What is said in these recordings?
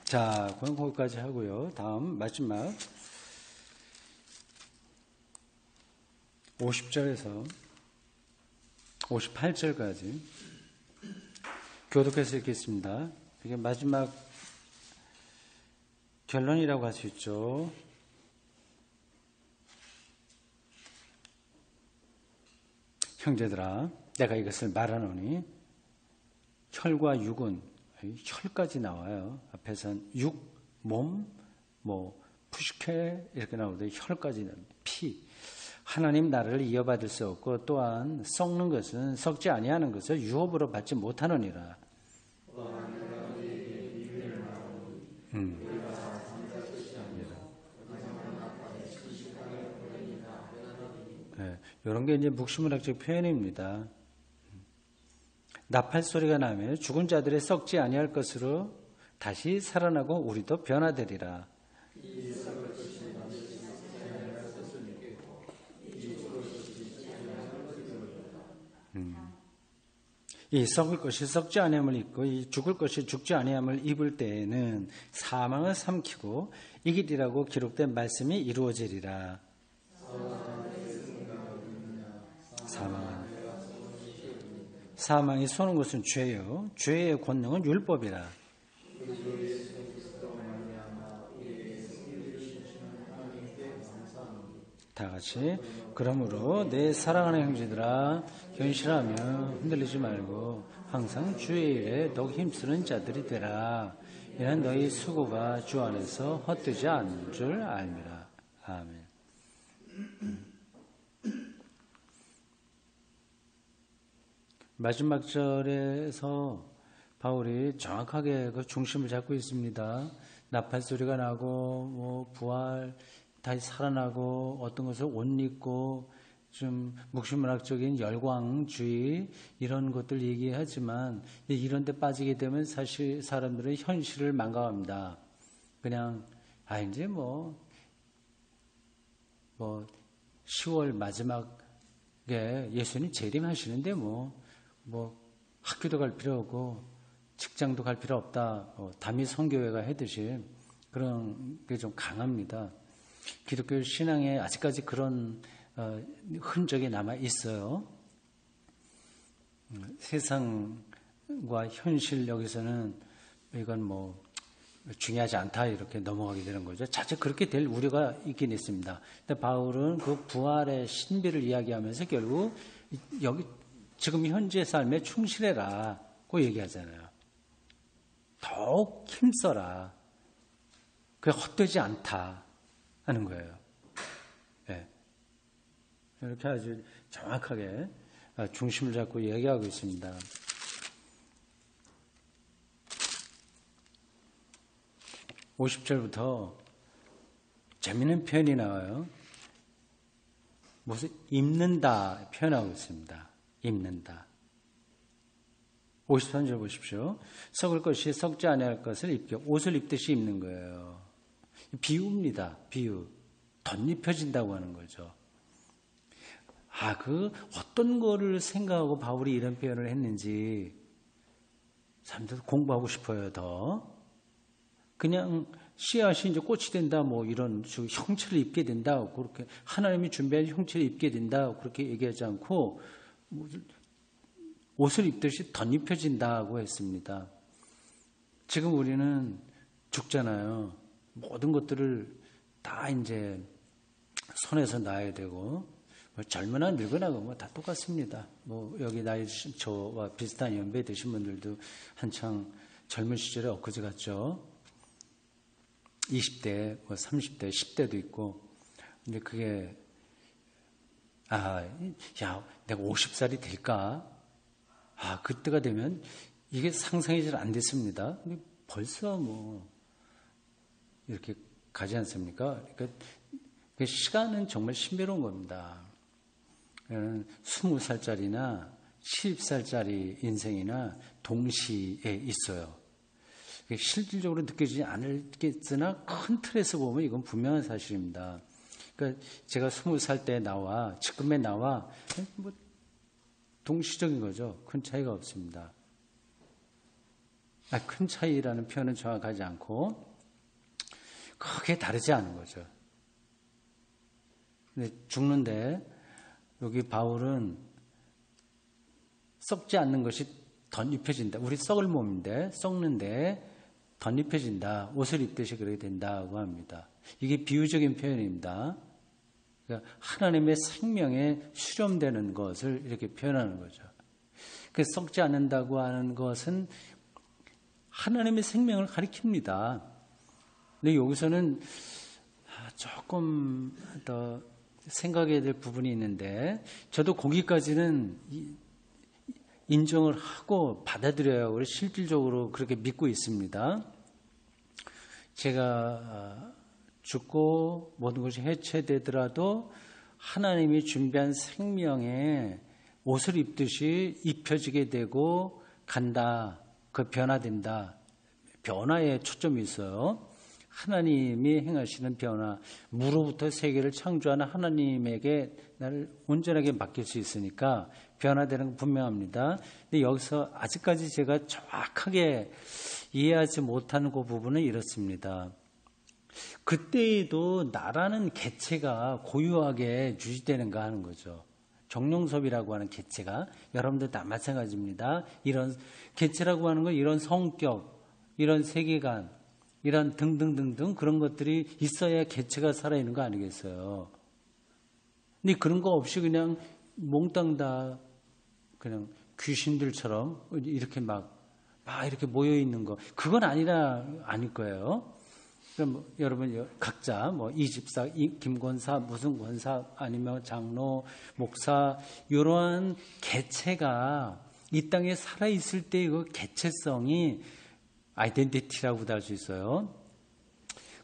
자, 그럼 거기까지 하고요. 다음 마지막 50절에서 58절까지 교독해서 읽겠습니다. 이게 마지막 결론이라고 할 수 있죠. 형제들아, 내가 이것을 말하노니 혈과 육은, 혈까지 나와요. 앞에서는 육, 몸, 푸시케 이렇게 나오는데 혈까지 피. 하나님 나라를 이어받을 수 없고 또한 썩는 것은 썩지 아니하는 것을 유업으로 받지 못하느니라. 네, 이런 게 이제 묵시문학적 표현입니다. 나팔 소리가 나면 죽은 자들의 썩지 아니할 것으로 다시 살아나고 우리도 변화되리라. 이 썩을 것이 썩지 아니함을 입고 이 죽을 것이 죽지 아니함을 입을 때에는 사망을 삼키고 이기리라고 기록된 말씀이 이루어지리라. 사망이 쏘는 것은 죄요, 죄의 권능은 율법이라. 다 같이 그러므로 내 사랑하는 형제들아 견실하며 흔들리지 말고 항상 주의 일에 더욱 힘쓰는 자들이 되라. 이는 너희 수고가 주 안에서 헛되지 않는 줄 알미라. 아멘. 마지막 절에서 바울이 정확하게 그 중심을 잡고 있습니다. 나팔 소리가 나고 부활 다시 살아나고 어떤 것을 옷 입고 좀 묵시문학적인 열광주의 이런 것들 얘기하지만 이런 데 빠지게 되면 사실 사람들은 현실을 망각합니다. 그냥 이제 10월 마지막에 예수님 재림하시는데 학교도 갈 필요 없고 직장도 갈 필요 없다. 담임 선교회가 하듯이 그런 게 좀 강합니다. 기독교 신앙에 아직까지 그런 흔적이 남아 있어요. 세상과 현실 여기서는 이건 중요하지 않다 이렇게 넘어가게 되는 거죠. 자칫 그렇게 될 우려가 있긴 있습니다. 근데 바울은 그 부활의 신비를 이야기하면서 결국 여기 지금 현재 삶에 충실해라고 얘기하잖아요. 더욱 힘써라. 그게 헛되지 않다 하는 거예요. 네. 이렇게 아주 정확하게 중심을 잡고 얘기하고 있습니다. (50절부터) 재미있는 표현이 나와요. 무슨 입는다 표현하고 있습니다. 입는다. 53절 보십시오. 썩을 것이 썩지 아니할 것을 입게 옷을 입듯이 입는 거예요. 비유입니다. 비유. 덧입혀진다고 하는 거죠. 그 어떤 거를 생각하고 바울이 이런 표현을 했는지 사람들 공부하고 싶어요. 더. 그냥 씨앗이 이제 꽃이 된다, 이런 형체를 입게 된다, 그렇게 하나님이 준비한 형체를 입게 된다, 그렇게 얘기하지 않고 옷을 입듯이 덧입혀진다고 했습니다. 지금 우리는 죽잖아요. 모든 것들을 다 이제 손에서 놔야 되고, 젊으나 늙으나 다 똑같습니다. 여기 나이 드신 저와 비슷한 연배 되신 분들도 한창 젊은 시절에 엊그제 같죠. 20대, 30대, 10대도 있고, 근데 그게, 내가 50살이 될까? 그때가 되면 이게 상상이 잘 안 됐습니다. 근데 벌써 이렇게 가지 않습니까? 그러니까 시간은 정말 신비로운 겁니다. 20살짜리나 70살짜리 인생이나 동시에 있어요. 실질적으로 느껴지지 않겠으나 큰 틀에서 보면 이건 분명한 사실입니다. 그러니까 제가 20살 때 나와 지금의 나와 동시적인 거죠. 큰 차이가 없습니다. 큰 차이라는 표현은 정확하지 않고 크게 다르지 않은 거죠. 근데 죽는데 여기 바울은 썩지 않는 것이 덧입혀진다. 우리 썩을 몸인데 썩는데 덧입혀진다. 옷을 입듯이 그렇게 된다고 합니다. 이게 비유적인 표현입니다. 그러니까 하나님의 생명에 수렴되는 것을 이렇게 표현하는 거죠. 그 썩지 않는다고 하는 것은 하나님의 생명을 가리킵니다. 근데 여기서는 조금 더 생각해야 될 부분이 있는데 저도 거기까지는 인정을 하고 받아들여야 하고 실질적으로 그렇게 믿고 있습니다. 제가 죽고 모든 것이 해체되더라도 하나님이 준비한 생명에 옷을 입듯이 입혀지게 되고 간다. 그 변화된다. 변화에 초점이 있어요. 하나님이 행하시는 변화. 무로부터 세계를 창조하는 하나님에게 나를 온전하게 맡길 수 있으니까 변화되는 건 분명합니다. 근데 여기서 아직까지 제가 정확하게 이해하지 못하는 그 부분은 이렇습니다. 그때에도 나라는 개체가 고유하게 유지되는가 하는 거죠. 정용섭이라고 하는 개체가 여러분들 다 마찬가지입니다. 이런 개체라고 하는 건 이런 성격, 이런 세계관, 이런 등등등등 그런 것들이 있어야 개체가 살아있는 거 아니겠어요? 근데 그런 거 없이 그냥 몽땅 다 그냥 귀신들처럼 이렇게 막 이렇게 모여 있는 거 그건 아닐 거예요. 그럼 여러분 각자 이집사, 김권사, 무슨 권사 아니면 장로, 목사 이러한 개체가 이 땅에 살아 있을 때 그 개체성이 아이덴티티라고도 할 수 있어요.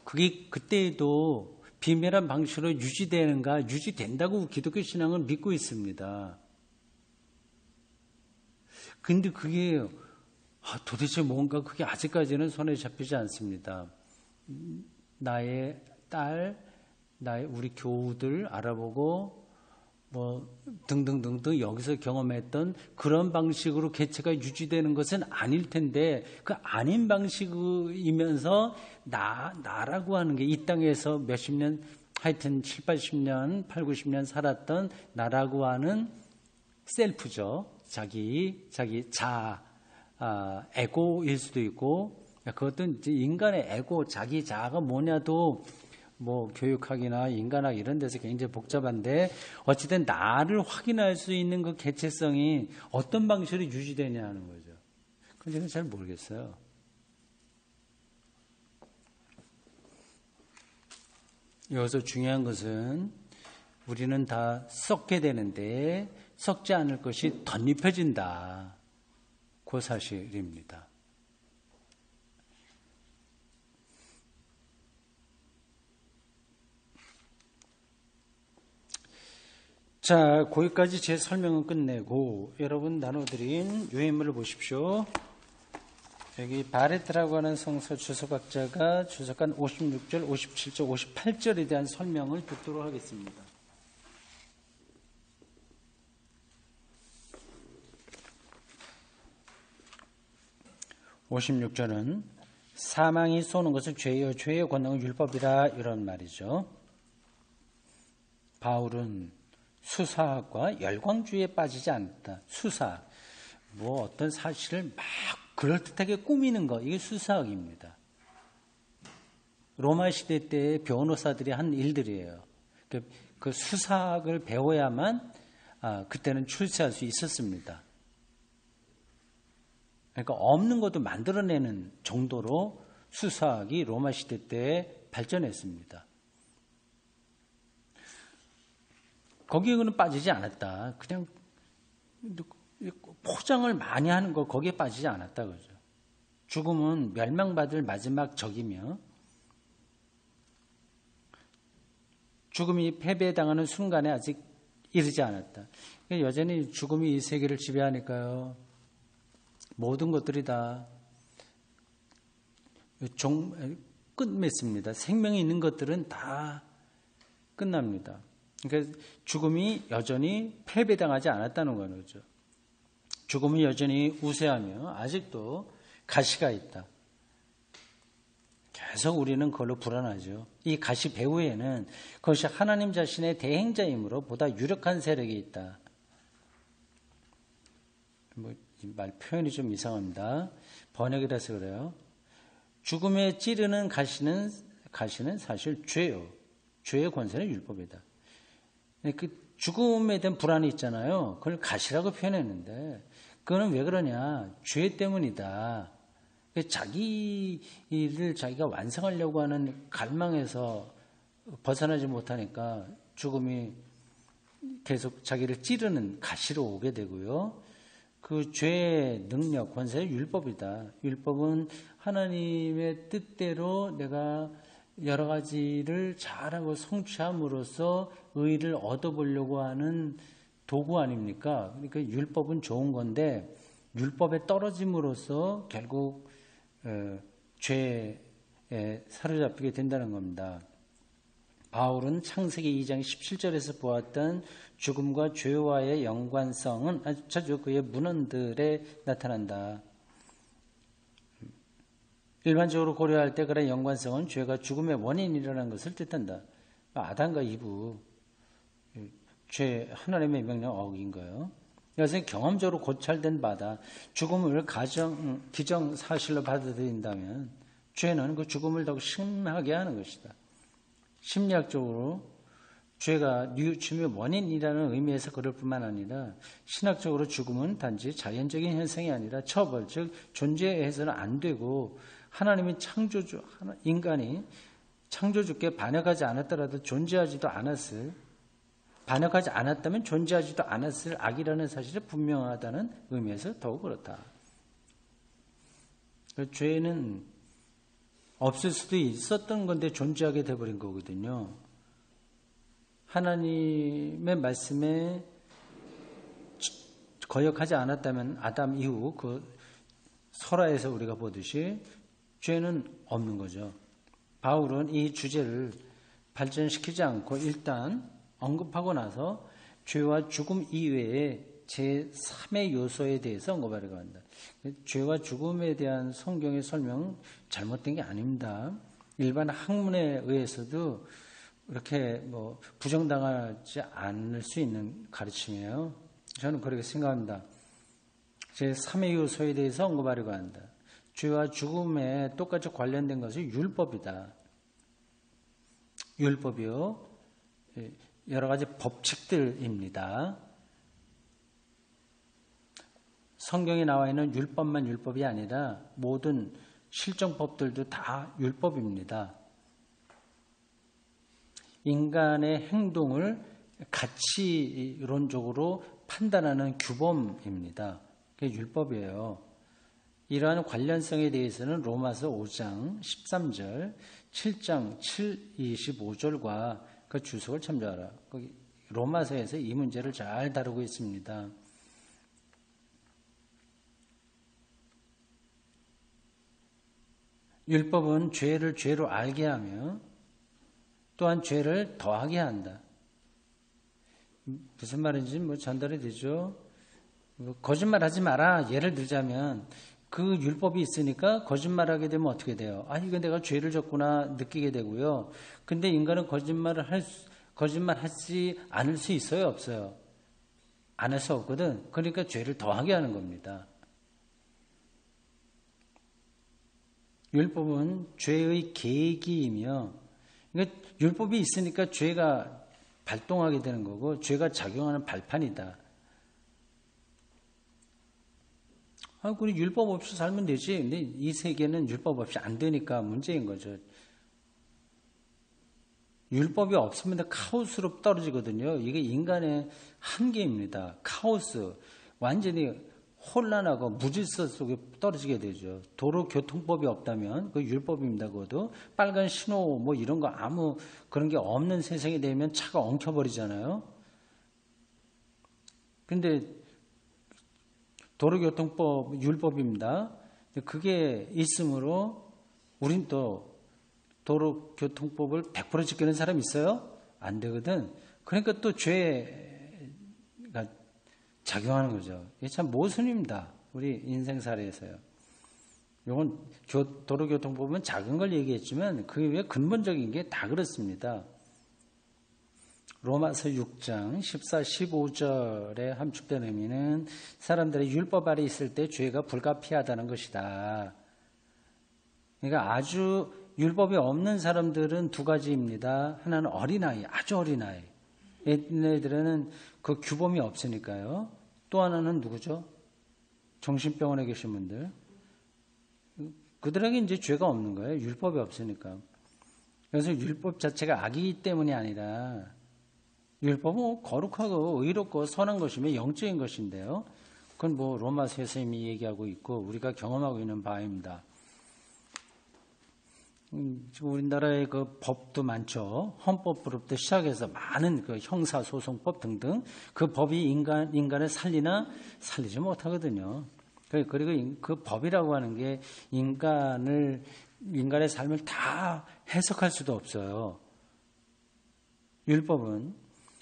그게 그때에도 비밀한 방식으로 유지된다고 기독교 신앙을 믿고 있습니다. 근데 그게 도대체 뭔가 그게 아직까지는 손에 잡히지 않습니다. 나의 딸, 우리 교우들 알아보고 등등등등 여기서 경험했던 그런 방식으로 개체가 유지되는 것은 아닐 텐데 그 아닌 방식이면서 나라고 하는 게 이 땅에서 몇십 년 하여튼 7, 80년, 8, 90년 살았던 나라고 하는 셀프죠. 자기 에고일 수도 있고 그것도 이제 인간의 에고, 자기 자아가 뭐냐도 교육학이나 인간학 이런 데서 굉장히 복잡한데 어쨌든 나를 확인할 수 있는 그 개체성이 어떤 방식으로 유지되냐 하는 거죠. 그건 저는 잘 모르겠어요. 여기서 중요한 것은 우리는 다 썩게 되는데 썩지 않을 것이 덧입혀진다. 그 사실입니다. 자, 거기까지 제 설명은 끝내고 여러분 나눠드린 유인물을 보십시오. 여기 바레트라고 하는 성서 주석학자가 주석한 56절, 57절, 58절에 대한 설명을 듣도록 하겠습니다. 56절은 사망이 쏘는 것은 죄요, 죄의 권능은 율법이라 이런 말이죠. 바울은 수사학과 열광주의에 빠지지 않다. 수사학, 어떤 사실을 막 그럴듯하게 꾸미는 거, 이게 수사학입니다. 로마 시대 때 변호사들이 한 일들이에요. 그 수사학을 배워야만 그때는 출세할 수 있었습니다. 그러니까 없는 것도 만들어내는 정도로 수사학이 로마 시대 때 발전했습니다. 거기에는 빠지지 않았다. 그냥 포장을 많이 하는 거 거기에 빠지지 않았다 그러죠. 죽음은 멸망받을 마지막 적이며 죽음이 패배당하는 순간에 아직 이르지 않았다. 그러니까 여전히 죽음이 이 세계를 지배하니까요. 모든 것들이 다 끝맺습니다. 생명이 있는 것들은 다 끝납니다. 그러니까 죽음이 여전히 패배당하지 않았다는 거죠. 죽음이 여전히 우세하며 아직도 가시가 있다. 계속 우리는 그걸로 불안하죠. 이 가시 배후에는 그것이 하나님 자신의 대행자이므로 보다 유력한 세력이 있다. 말 표현이 좀 이상합니다. 번역이라서 그래요. 죽음에 찌르는 가시는 사실 죄요. 죄의 권세는 율법이다. 그 죽음에 대한 불안이 있잖아요. 그걸 가시라고 표현했는데 그거는 왜 그러냐? 죄 때문이다. 자기 일을 자기가 완성하려고 하는 갈망에서 벗어나지 못하니까 죽음이 계속 자기를 찌르는 가시로 오게 되고요. 그 죄의 능력, 권세는 율법이다. 율법은 하나님의 뜻대로 내가 여러 가지를 잘하고 성취함으로써 의를 얻어보려고 하는 도구 아닙니까? 그러니까 율법은 좋은 건데 율법에 떨어짐으로써 결국 죄에 사로잡히게 된다는 겁니다. 바울은 창세기 2장 17절에서 보았던 죽음과 죄와의 연관성은 자주 그의 문헌들에 나타난다. 일반적으로 고려할 때 그런 연관성은 죄가 죽음의 원인이라는 것을 뜻한다. 아담과 이브, 죄 하나님의 명령 어긴 거예요. 이것은 경험적으로 고찰된 바다. 죽음을 기정사실로 받아들인다면 죄는 그 죽음을 더욱 심하게 하는 것이다. 심리학적으로 죄가 뉘우침의 원인이라는 의미에서 그럴 뿐만 아니라 신학적으로 죽음은 단지 자연적인 현상이 아니라 처벌, 즉 존재해서는 안 되고 하나님이 인간이 창조주께 반역하지 않았더라도 반역하지 않았다면 존재하지도 않았을 악이라는 사실이 분명하다는 의미에서 더욱 그렇다. 죄는 없을 수도 있었던 건데 존재하게 돼버린 거거든요. 하나님의 말씀에 거역하지 않았다면 아담 이후 그 설화에서 우리가 보듯이 죄는 없는 거죠. 바울은 이 주제를 발전시키지 않고 일단 언급하고 나서 죄와 죽음 이외에 제3의 요소에 대해서 언급하려고 한다. 죄와 죽음에 대한 성경의 설명 잘못된 게 아닙니다. 일반 학문에 의해서도 이렇게 부정당하지 않을 수 있는 가르침이에요. 저는 그렇게 생각합니다. 제3의 요소에 대해서 언급하려고 한다. 죄와 죽음에 똑같이 관련된 것이 율법이다. 율법이요. 여러 가지 법칙들입니다. 성경에 나와 있는 율법만 율법이 아니라 모든 실정법들도 다 율법입니다. 인간의 행동을 가치론적으로 판단하는 규범입니다. 그게 율법이에요. 이러한 관련성에 대해서는 로마서 5장 13절, 7장 7, 25절과 그 주석을 참조하라. 거기 로마서에서 이 문제를 잘 다루고 있습니다. 율법은 죄를 죄로 알게 하며 또한 죄를 더하게 한다. 무슨 말인지 전달이 되죠. 거짓말하지 마라. 예를 들자면 그 율법이 있으니까 거짓말하게 되면 어떻게 돼요? 이거 내가 죄를 졌구나 느끼게 되고요. 근데 인간은 거짓말하지 않을 수 있어요, 없어요? 안 할 수 없거든. 그러니까 죄를 더하게 하는 겁니다. 율법은 죄의 계기이며, 그러니까 율법이 있으니까 죄가 발동하게 되는 거고, 죄가 작용하는 발판이다. 우리 율법 없이 살면 되지. 근데 이 세계는 율법 없이 안 되니까 문제인 거죠. 율법이 없으면 카오스로 떨어지거든요. 이게 인간의 한계입니다. 카오스. 완전히 혼란하고 무질서 속에 떨어지게 되죠. 도로교통법이 없다면 그 율법입니다. 그것도 빨간 신호 이런 거 아무 그런 게 없는 세상이 되면 차가 엉켜버리잖아요. 근데 도로교통법 율법입니다. 그게 있으므로 우린 또 도로교통법을 100% 지키는 사람이 있어요? 안 되거든. 그러니까 또 죄가 가, 작용하는 거죠. 이게 참 모순입니다. 우리 인생살이에서요. 1 이건 도로교통법은 작은 걸 얘기했지만 그 외에 근본적인 게 다 그렇습니다. 로마서 6장 14, 15절에 함축된 의미는 사람들이 율법 아래 있을 때 죄가 불가피하다는 것이다. 그러니까 아주 율법이 없는 사람들은 두 가지입니다. 하나는 어린아이, 아주 어린아이. 얘네들은 그 규범이 없으니까요. 또 하나는 누구죠? 정신병원에 계신 분들. 그들에게 이제 죄가 없는 거예요. 율법이 없으니까. 그래서 율법 자체가 악이기 때문이 아니라 율법은 거룩하고 의롭고 선한 것이며 영적인 것인데요. 그건 뭐 로마서에서 이미 얘기하고 있고 우리가 경험하고 있는 바입니다. 지금 우리나라의 그 법도 많죠. 헌법부로부터 시작해서 많은 그 형사소송법 등등 그 법이 인간을 살리나 살리지 못하거든요. 그리고 그 법이라고 하는 게 인간의 삶을 다 해석할 수도 없어요. 율법은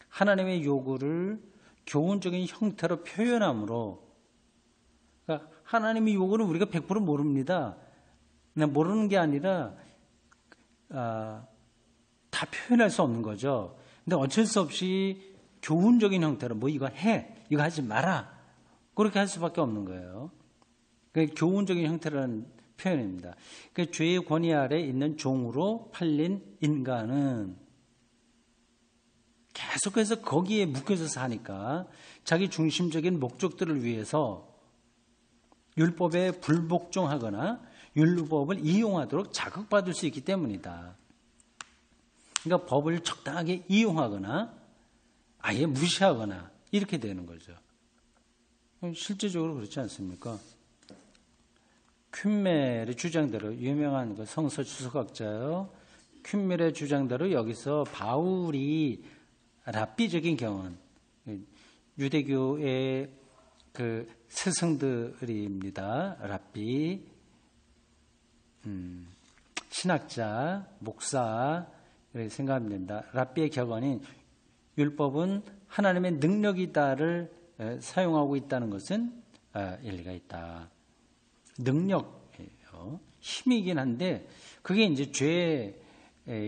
하나님의 요구를 교훈적인 형태로 표현함으로, 그러니까 하나님의 요구는 우리가 100% 모릅니다. 그냥 모르는 게 아니라 다 표현할 수 없는 거죠. 근데 어쩔 수 없이 교훈적인 형태로 뭐 이거 해, 이거 하지 마라, 그렇게 할 수밖에 없는 거예요. 그게 교훈적인 형태라는 표현입니다. 그 죄의 권위 아래 있는 종으로 팔린 인간은 계속해서 거기에 묶여서 사니까 자기 중심적인 목적들을 위해서 율법에 불복종하거나 율법을 이용하도록 자극받을 수 있기 때문이다. 그러니까 법을 적당하게 이용하거나 아예 무시하거나 이렇게 되는 거죠. 실제적으로 그렇지 않습니까? 퀼멜의 주장대로, 유명한 그 성서 주석학자요, 퀼멜의 주장대로 여기서 바울이 랍비적인 경험, 유대교의 그 스승들입니다. 랍비, 신학자, 목사 이렇게 생각하면 됩니다. 랍비의 격언인 율법은 하나님의 능력이다를 사용하고 있다는 것은 일리가 있다. 능력이에요. 힘이긴 한데 그게 이제 죄의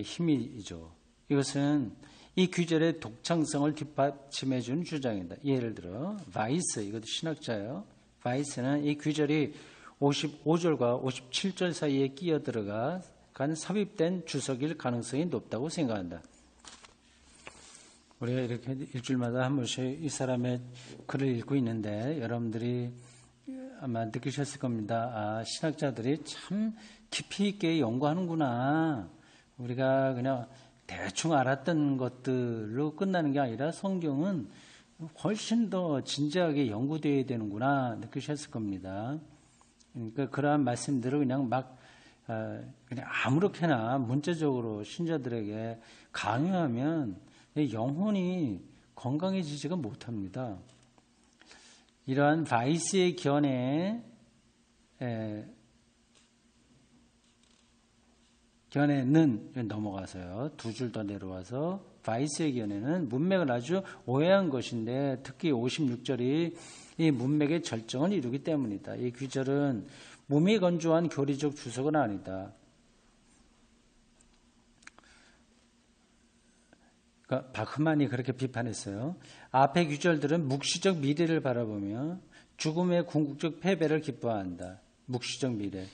힘이죠. 이것은 이 규절의 독창성을 뒷받침해 준 주장이다. 예를 들어 바이스, 이것도 신학자예요. 바이스는 이 규절이 55절과 57절 사이에 끼어들어간 삽입된 주석일 가능성이 높다고 생각한다. 우리가 이렇게 일주일마다 한 번씩 이 사람의 글을 읽고 있는데 여러분들이 아마 느끼셨을 겁니다. 신학자들이 참 깊이 있게 연구하는구나. 우리가 그냥 대충 알았던 것들로 끝나는 게 아니라 성경은 훨씬 더 진지하게 연구되어야 되는구나 느끼셨을 겁니다. 그러니까 그러한 말씀들을 그냥 아무렇게나 문자적으로 신자들에게 강요하면 영혼이 건강해지지가 못합니다. 이러한 바이스의 견해는 넘어가서요. 두 줄 더 내려와서 바이스의 견해는 문맥을 아주 오해한 것인데 특히 56절이 이 문맥의 절정을 이루기 때문이다. 이 규절은 몸이 건조한 교리적 주석은 아니다. 그러니까 바흐만이 그렇게 비판했어요. 앞의 규절들은 묵시적 미래를 바라보며 죽음의 궁극적 패배를 기뻐한다. 묵시적 미래.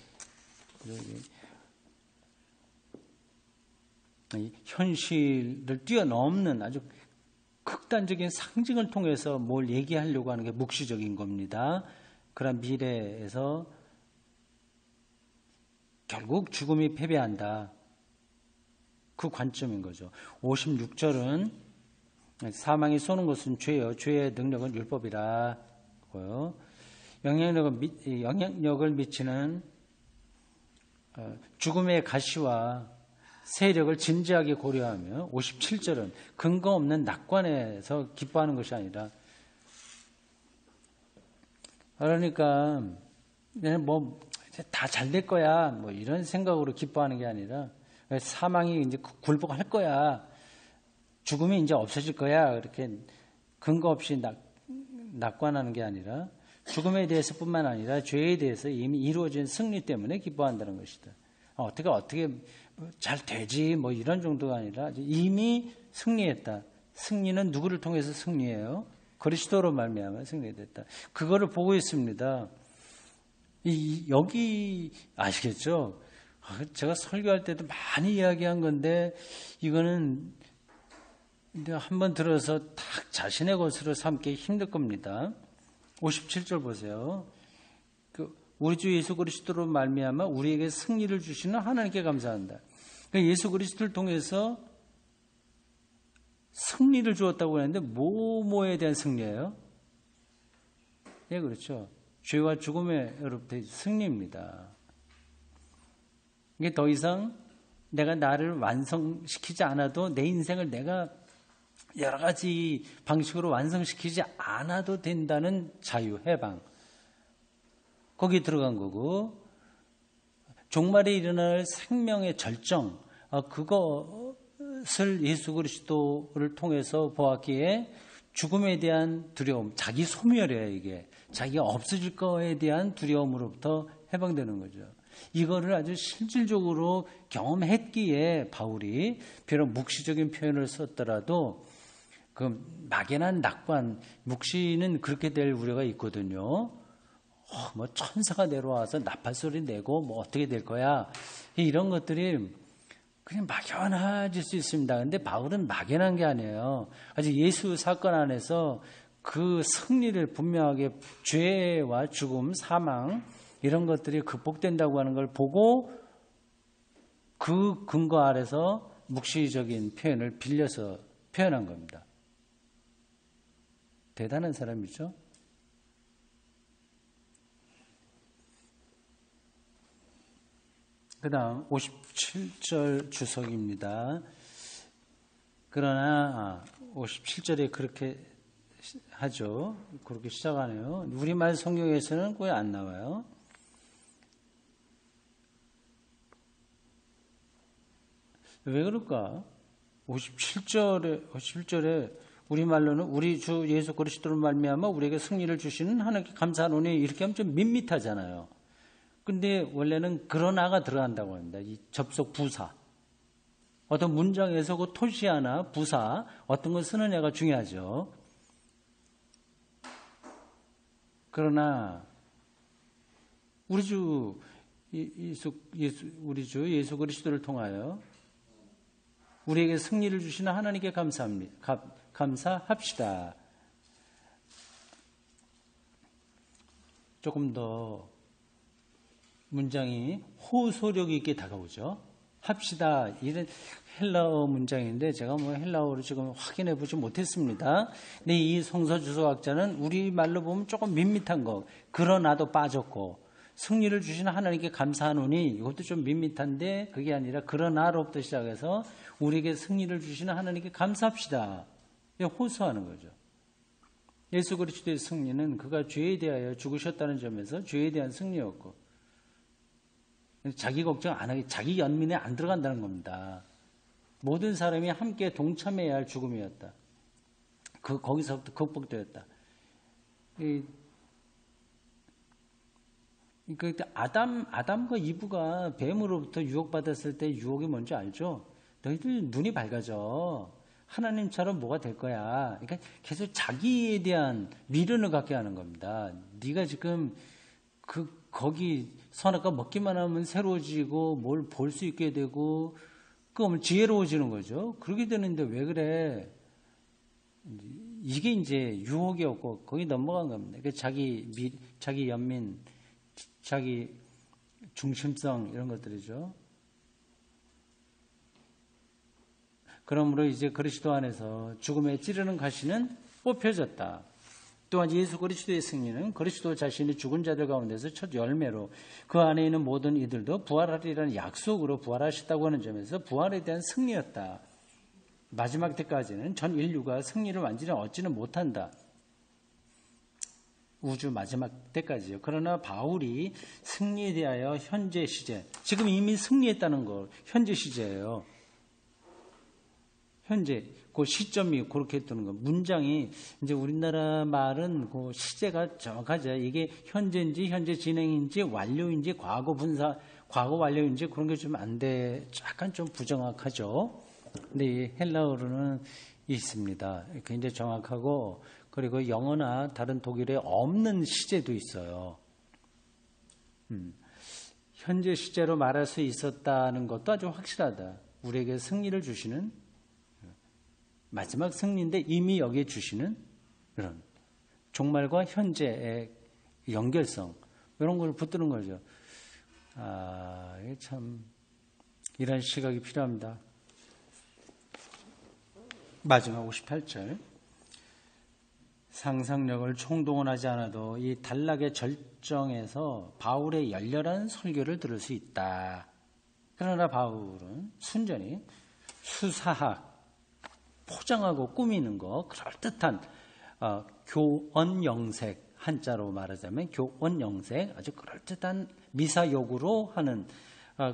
현실을 뛰어넘는 아주 극단적인 상징을 통해서 뭘 얘기하려고 하는 게 묵시적인 겁니다. 그런 미래에서 결국 죽음이 패배한다. 그 관점인 거죠. 56절은 사망이 쏘는 것은 죄요. 죄의 능력은 율법이라. 영향력을 미치는 죽음의 가시와 세력을 진지하게 고려하며 57절은 근거 없는 낙관에서 기뻐하는 것이 아니라 그러니까 뭐 다 잘 될 거야 뭐 이런 생각으로 기뻐하는 게 아니라 사망이 이제 굴복할 거야, 죽음이 이제 없어질 거야, 이렇게 근거 없이 낙관하는 게 아니라 죽음에 대해서뿐만 아니라 죄에 대해서 이미 이루어진 승리 때문에 기뻐한다는 것이다. 어떻게 잘 되지 뭐 이런 정도가 아니라 이미 승리했다. 승리는 누구를 통해서 승리해요? 그리스도로 말미암아 승리됐다. 그거를 보고 있습니다. 여기 아시겠죠? 제가 설교할 때도 많이 이야기한 건데 이거는 한번 들어서 딱 자신의 것으로 삼기 힘들 겁니다. 57절 보세요. 우리 주 예수 그리스도로 말미암아 우리에게 승리를 주시는 하나님께 감사한다. 예수 그리스도를 통해서 승리를 주었다고 했는데 뭐에 대한 승리예요? 예, 그렇죠. 죄와 죽음에로부터 승리입니다. 이게 더 이상 내가 나를 완성시키지 않아도 내 인생을 내가 여러 가지 방식으로 완성시키지 않아도 된다는 자유, 해방. 거기 들어간 거고, 종말에 일어날 생명의 절정, 그것을 예수 그리스도를 통해서 보았기에 죽음에 대한 두려움, 자기 소멸이에요, 이게. 자기가 없어질 거에 대한 두려움으로부터 해방되는 거죠. 이거를 아주 실질적으로 경험했기에 바울이 비록 묵시적인 표현을 썼더라도 그 막연한 낙관, 묵시는 그렇게 될 우려가 있거든요. 뭐 천사가 내려와서 나팔 소리 내고 뭐 어떻게 될 거야. 이런 것들이 그냥 막연해질 수 있습니다. 근데 바울은 막연한 게 아니에요. 아직 예수 사건 안에서 그 승리를 분명하게 죄와 죽음, 사망 이런 것들이 극복된다고 하는 걸 보고 그 근거 아래서 묵시적인 표현을 빌려서 표현한 겁니다. 대단한 사람이죠. 그 다음 57절 주석입니다. 그러나 57절에 그렇게 하죠. 그렇게 시작하네요. 우리말 성경에서는 거의 안 나와요. 왜 그럴까? 57절에 우리말로는 우리 주 예수 그리스도로 말미암아 우리에게 승리를 주시는 하나님께 감사하노니 이렇게 하면 좀 밋밋하잖아요. 근데 원래는 그러나가 들어간다고 합니다. 이 접속 부사. 어떤 문장에서 그 토시 하나, 부사, 어떤 걸 쓰느냐가 중요하죠. 그러나 우리 주 예수 그리스도를 통하여 우리에게 승리를 주시는 하나님께 감사합시다. 조금 더 문장이 호소력 있게 다가오죠. 합시다. 이런 헬라어 문장인데 제가 뭐 헬라어로 지금 확인해 보지 못했습니다. 근데 이 성서 주석학자는 우리말로 보면 조금 밋밋한 거. 그러나도 빠졌고 승리를 주시는 하나님께 감사하노니 이것도 좀 밋밋한데 그게 아니라 그러나로부터 시작해서 우리에게 승리를 주시는 하나님께 감사합시다. 호소하는 거죠. 예수 그리스도의 승리는 그가 죄에 대하여 죽으셨다는 점에서 죄에 대한 승리였고 자기 걱정 안 하게 자기 연민에 안 들어간다는 겁니다. 모든 사람이 함께 동참해야 할 죽음이었다. 거기서부터 극복되었다. 아담과 이브가 뱀으로부터 유혹받았을 때 유혹이 뭔지 알죠? 너희들 눈이 밝아져. 하나님처럼 뭐가 될 거야. 그러니까 계속 자기에 대한 미련을 갖게 하는 겁니다. 네가 지금 거기 선악과 먹기만 하면 새로워지고 뭘 볼 수 있게 되고 그러면 지혜로워지는 거죠. 그렇게 되는데 왜 그래? 이게 이제 유혹이었고 거기 넘어간 겁니다. 그러니까 자기 연민, 자기 중심성 이런 것들이죠. 그러므로 이제 그리스도 안에서 죽음에 찌르는 가시는 뽑혀졌다. 또한 예수 그리스도의 승리는 그리스도 자신이 죽은 자들 가운데서 첫 열매로 그 안에 있는 모든 이들도 부활하리라는 약속으로 부활하셨다고 하는 점에서 부활에 대한 승리였다. 마지막 때까지는 전 인류가 승리를 완전히 얻지는 못한다. 우주 마지막 때까지요. 그러나 바울이 승리에 대하여 현재 시제, 지금 이미 승리했다는 거 현재 시제예요. 현재 그 시점이 그렇게 뜨는 거. 문장이 이제 우리나라 말은 그 시제가 정확하죠. 이게 현재인지 현재 진행인지 완료인지 과거 분사 과거 완료인지 그런 게 좀 안 돼. 약간 좀 부정확하죠. 근데 이 헬라어로는 있습니다. 굉장히 정확하고 그리고 영어나 다른 독일에 없는 시제도 있어요. 현재 시제로 말할 수 있었다는 것도 아주 확실하다. 우리에게 승리를 주시는 마지막 승리인데 이미 여기에 주시는 그런 종말과 현재의 연결성 이런 걸 붙드는 거죠. 이게 참 이런 시각이 필요합니다. 마지막 58절. 상상력을 총동원하지 않아도 이 단락의 절정에서 바울의 열렬한 설교를 들을 수 있다. 그러나 바울은 순전히 수사학, 포장하고 꾸미는 거, 그럴듯한 교언영색, 한자로 말하자면 교언영색, 아주 그럴듯한 미사역으로 하는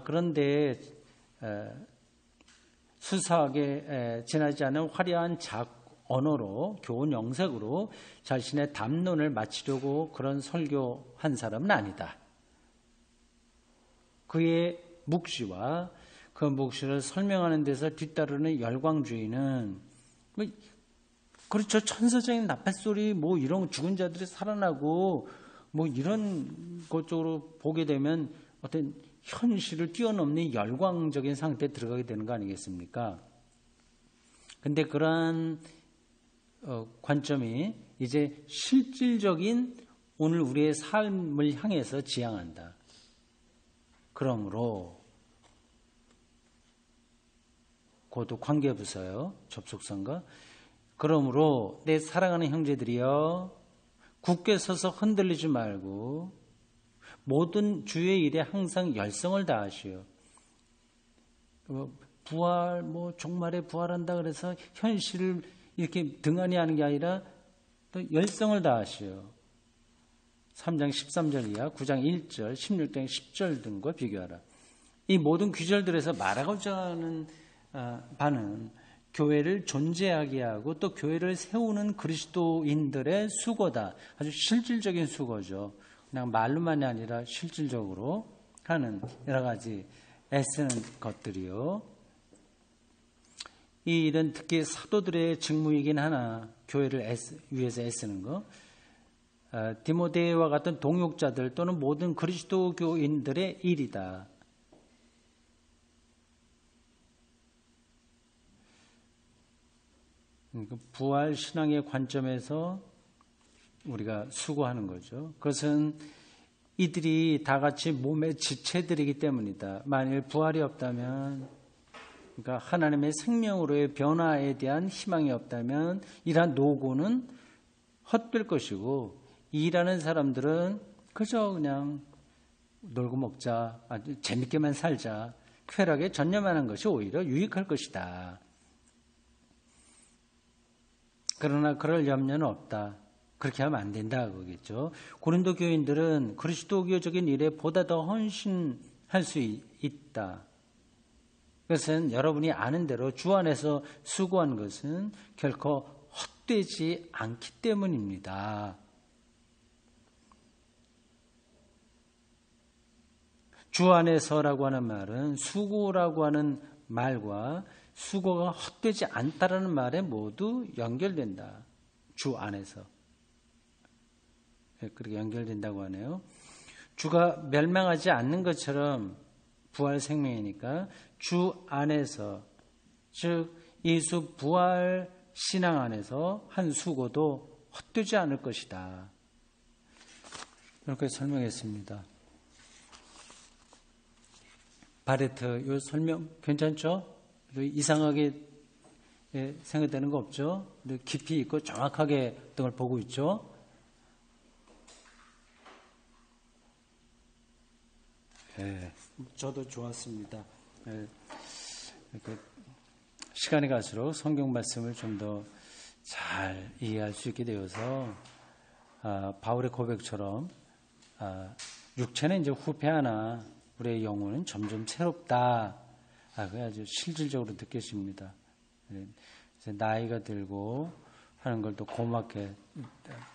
그런데 수사하게 지나지 않은 화려한 언어로 교훈영색으로 자신의 담론을 마치려고 그런 설교한 사람은 아니다. 그의 묵시와 그 묵시를 설명하는 데서 뒤따르는 열광주의는 그렇죠. 천사적인 나팔소리 뭐 이런 죽은 자들이 살아나고 뭐 이런 것 쪽으로 보게 되면 어떤 현실을 뛰어넘는 열광적인 상태에 들어가게 되는 거 아니겠습니까? 근데 그러한 관점이 이제 실질적인 오늘 우리의 삶을 향해서 지향한다. 그러므로 그것도 관계부서요. 접속사인가? 그러므로 내 사랑하는 형제들이여 굳게 서서 흔들리지 말고 모든 주의 일에 항상 열성을 다하시오. 부활, 종말에 부활한다 그래서 현실을 이렇게 등한히 하는 게 아니라 또 열성을 다하시오. 3장 13절 이하, 9장 1절, 16장 10절 등과 비교하라. 이 모든 규절들에서 말하고자 하는 바는 교회를 존재하게 하고 또 교회를 세우는 그리스도인들의 수고다. 아주 실질적인 수고죠. 그냥 말로만이 아니라 실질적으로 하는 여러 가지 애쓰는 것들이요. 이 일은 특히 사도들의 직무이긴 하나 교회를 위해서 애쓰는 거. 디모데와 같은 동역자들 또는 모든 그리스도교인들의 일이다. 부활 신앙의 관점에서 우리가 수고하는 거죠. 그것은 이들이 다 같이 몸의 지체들이기 때문이다. 만일 부활이 없다면, 그러니까 하나님의 생명으로의 변화에 대한 희망이 없다면 이러한 노고는 헛될 것이고, 일하는 사람들은 그저 그냥 놀고 먹자, 아주 재밌게만 살자, 쾌락에 전념하는 것이 오히려 유익할 것이다. 그러나 그럴 염려는 없다. 그렇게 하면 안 된다 그거겠죠. 고린도 교인들은 그리스도교적인 일에 보다 더 헌신할 수 있다. 그것은 여러분이 아는 대로 주 안에서 수고한 것은 결코 헛되지 않기 때문입니다. 주 안에서라고 하는 말은 수고라고 하는 말과 수고가 헛되지 않다라는 말에 모두 연결된다. 주 안에서. 그렇게 연결된다고 하네요. 주가 멸망하지 않는 것처럼 부활 생명이니까 주 안에서, 즉 예수 부활 신앙 안에서 한 수고도 헛되지 않을 것이다. 이렇게 설명했습니다. 바레트, 이 설명 괜찮죠? 이상하게 생각되는 거 없죠? 깊이 있고 정확하게 어떤 걸 보고 있죠? 저도 좋았습니다. 시간이 갈수록 성경 말씀을 좀 더 잘 이해할 수 있게 되어서 바울의 고백처럼 육체는 이제 후패하나 우리의 영혼은 점점 새롭다. 그게 아주 실질적으로 느껴집니다. 이제 나이가 들고 하는 걸 또 고맙게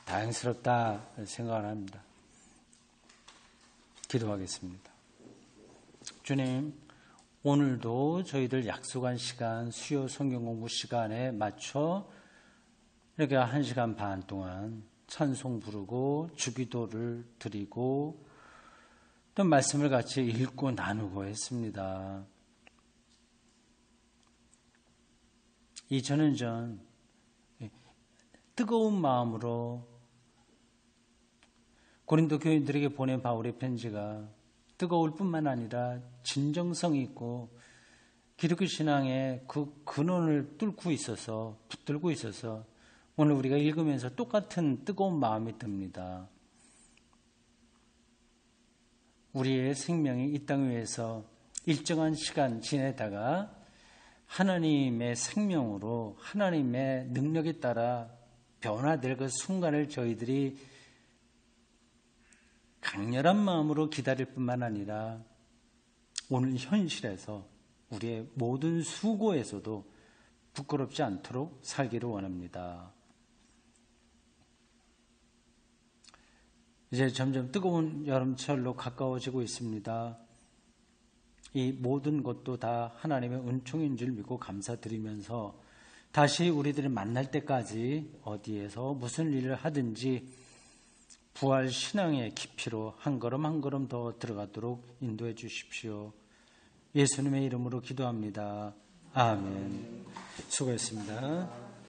다행스럽다 생각을 합니다. 기도하겠습니다. 주님, 오늘도 저희들 약속한 시간, 수요 성경 공부 시간에 맞춰 이렇게 1시간 반 동안 찬송 부르고 주기도를 드리고 또 말씀을 같이 읽고 나누고 했습니다. 2000년 전 뜨거운 마음으로 고린도 교인들에게 보낸 바울의 편지가 뜨거울 뿐만 아니라 진정성 있고 기독교 신앙의 그 근원을 뚫고 있어서 붙들고 있어서 오늘 우리가 읽으면서 똑같은 뜨거운 마음이 듭니다. 우리의 생명이 이 땅 위에서 일정한 시간 지내다가 하나님의 생명으로 하나님의 능력에 따라 변화될 그 순간을 저희들이 강렬한 마음으로 기다릴 뿐만 아니라 오늘 현실에서 우리의 모든 수고에서도 부끄럽지 않도록 살기를 원합니다. 이제 점점 뜨거운 여름철로 가까워지고 있습니다. 이 모든 것도 다 하나님의 은총인 줄 믿고 감사드리면서 다시 우리들이 만날 때까지 어디에서 무슨 일을 하든지 부활 신앙의 깊이로 한 걸음 한 걸음 더 들어가도록 인도해 주십시오. 예수님의 이름으로 기도합니다. 아멘. 수고했습니다.